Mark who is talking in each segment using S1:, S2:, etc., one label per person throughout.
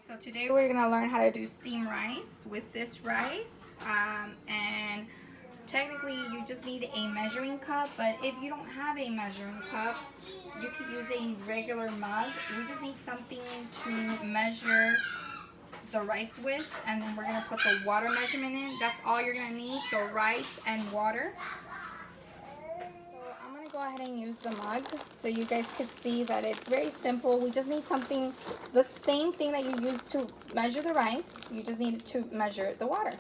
S1: So today we're gonna learn how to do steamed rice with this rice, and technically you just need a measuring cup, but if you don't have a measuring cup, you could use a regular mug. We just need something to measure the rice with, and then we're gonna put the water measurement in. That's all you're gonna need, the rice and water. I'm gonna go ahead and use the mug so you guys can see that it's very simple. We just need something, the same thing that you use to measure the rice, you just need to measure the water.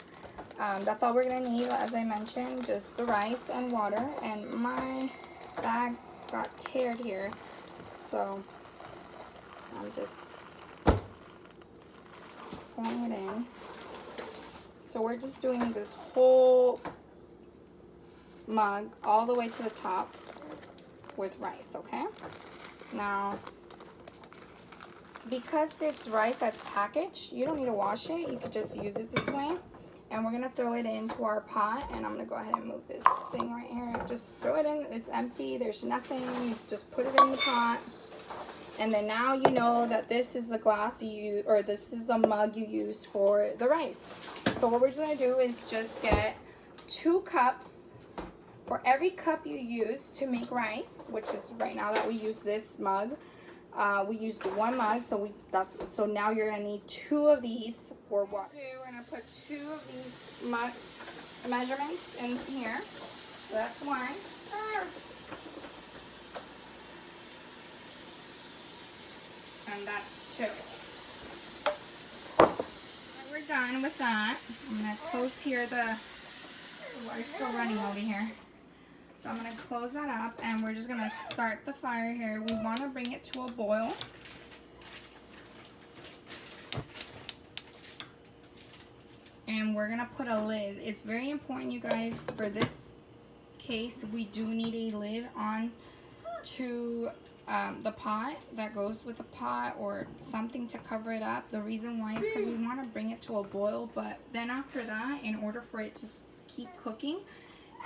S1: That's all we're gonna need, as I mentioned, just the rice and water. And my bag got teared here, so I'm just pouring it in. So we're just doing this whole mug all the way to the top with rice, okay? Now, because it's rice that's packaged, you don't need to wash it. You could just use it this way. And we're gonna throw it into our pot, and I'm gonna go ahead and move this thing right here. Just throw it in, it's empty, there's nothing. You just put it in the pot. And then now you know that this is the glass you use, or this is the mug you use for the rice. So what we're just gonna do is just get 2 cups. For every cup you use to make rice, which is right now that we use this mug, we used 1 mug, so now you're gonna need 2 of these for what? We're gonna put 2 of these measurements in here. So that's 1. And that's 2. And we're done with that. I'm gonna close here, the water's still running over here. So I'm going to close that up, and we're just going to start the fire here. We want to bring it to a boil. And we're going to put a lid. It's very important, you guys, for this case, we do need a lid on to the pot that goes with the pot, or something to cover it up. The reason why is because we want to bring it to a boil, but then after that, in order for it to keep cooking,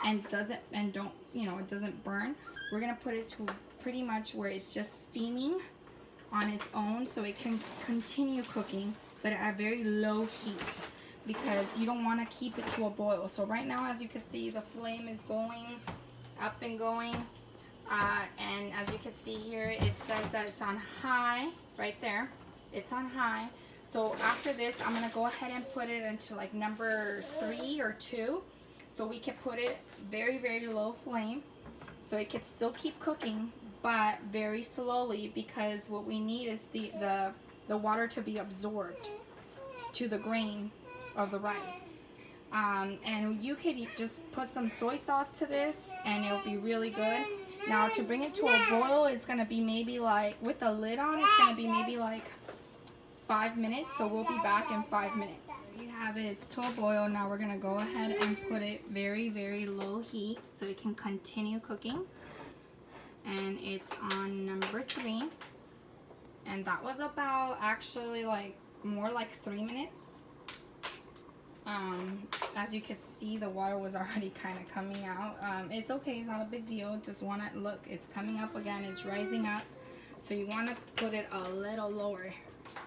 S1: and it doesn't burn, we're gonna put it to pretty much where it's just steaming on its own, so it can continue cooking, but at a very low heat, because you don't want to keep it to a boil. So right now, as you can see, the flame is going up and going, and as you can see here, it says that it's on high right there. It's on high. So after this, I'm gonna go ahead and put it into like number 3 or 2. So we can put it very, very low flame, so it can still keep cooking, but very slowly, because what we need is the water to be absorbed to the grain of the rice. And you could just put some soy sauce to this, and it'll be really good. Now, to bring it to a boil, it's gonna be maybe like, with the lid on, it's gonna be maybe like 5 minutes, so we'll be back in 5 minutes. You have it, it's to a boil. Now we're gonna go ahead and put it very, very low heat so it can continue cooking. And it's on number 3. And that was about, actually, like more like 3 minutes. As you can see, the water was already kind of coming out. It's okay, it's not a big deal. Just want to look, it's coming up again, it's rising up. So you want to put it a little lower.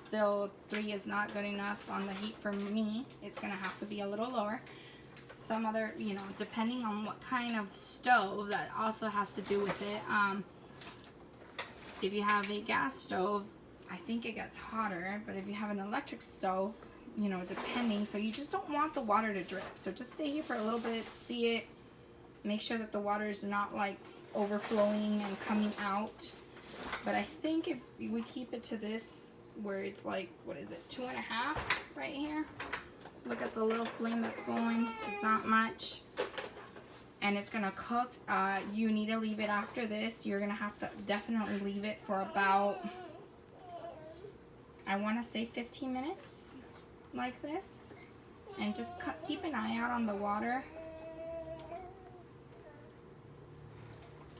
S1: Still, 3 is not good enough on the heat for me. It's gonna have to be a little lower. Some other, depending on what kind of stove, that also has to do with it. If you have a gas stove, I think it gets hotter, but if you have an electric stove, depending, so you just don't want the water to drip. So just stay here for a little bit, see it, make sure that the water is not like overflowing and coming out. But I think if we keep it to this, where it's like, what is it, 2.5 right here. Look at the little flame that's going. It's not much, and it's gonna cook. You need to leave it after this. You're gonna have to definitely leave it for about, I want to say 15 minutes like this, and just keep an eye out on the water.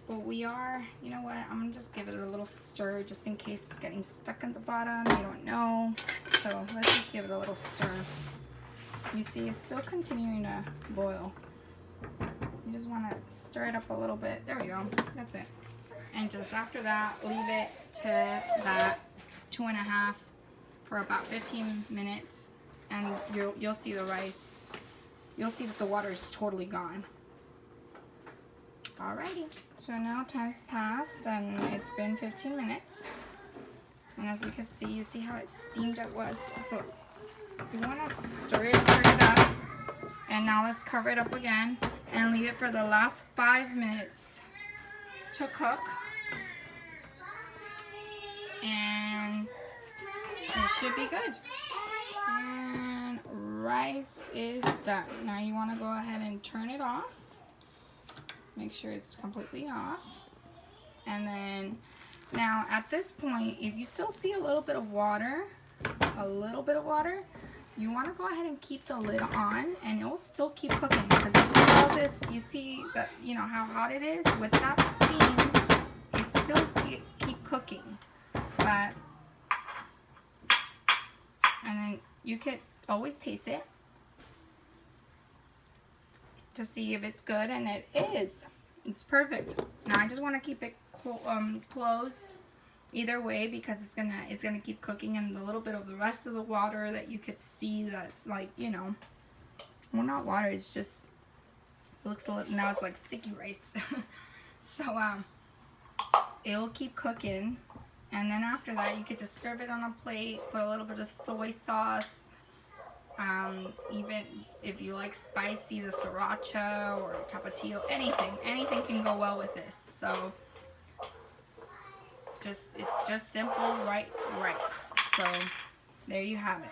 S1: But we are, you know what, I'm going to just give it a little stir just in case it's getting stuck at the bottom. You don't know. So let's just give it a little stir. You see, it's still continuing to boil. You just want to stir it up a little bit. There we go. That's it. And just after that, leave it to that 2.5 for about 15 minutes, and you'll see the rice. You'll see that the water is totally gone. Alrighty, so now time's passed and it's been 15 minutes. And as you can see, you see how it steamed it was. So you want to stir it up. And now let's cover it up again and leave it for the last 5 minutes to cook. And it should be good. And rice is done. Now you want to go ahead and turn it off. Make sure it's completely off. And then, now at this point, if you still see a little bit of water, you want to go ahead and keep the lid on, and it'll still keep cooking, because you see all this, you see that, you know how hot it is? With that steam, it still keep cooking. But, and then you could always taste it to see if it's good, and it is. It's perfect. Now I just want to keep it closed either way, because it's gonna keep cooking, and a little bit of the rest of the water that you could see, that's like, you know, well, not water, it's just, it looks a little, now it's like sticky rice. So it'll keep cooking, and then after that you could just serve it on a plate, put a little bit of soy sauce. Even if you like spicy, the sriracha or tapatio, anything can go well with this. So it's just simple white rice. So there you have it.